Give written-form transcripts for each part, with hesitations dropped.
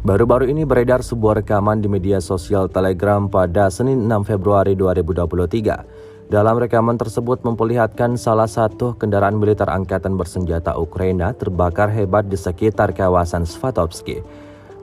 Baru-baru ini beredar sebuah rekaman di media sosial Telegram pada Senin 6 Februari 2023. Dalam rekaman tersebut memperlihatkan salah satu kendaraan militer angkatan bersenjata Ukraina terbakar hebat di sekitar kawasan Svatovsky.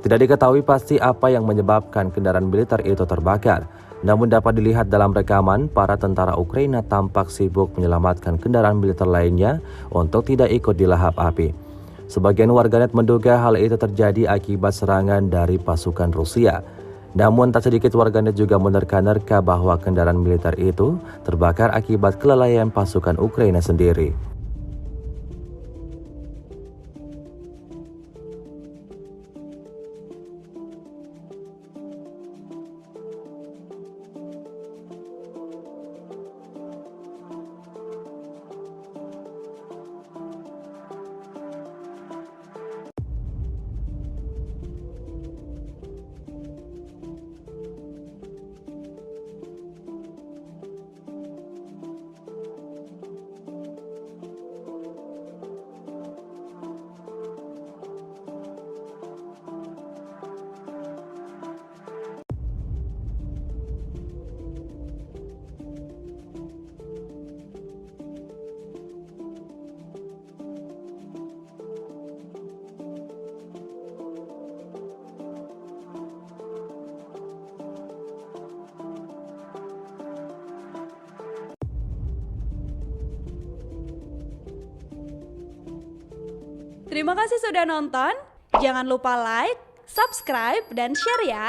Tidak diketahui pasti apa yang menyebabkan kendaraan militer itu terbakar. Namun dapat dilihat dalam rekaman, para tentara Ukraina tampak sibuk menyelamatkan kendaraan militer lainnya untuk tidak ikut dilahap api. Sebagian warganet menduga hal itu terjadi akibat serangan dari pasukan Rusia. Namun tak sedikit warganet juga menerka-nerka bahwa kendaraan militer itu terbakar akibat kelalaian pasukan Ukraina sendiri. Terima kasih sudah nonton. Jangan lupa like, subscribe, dan share ya.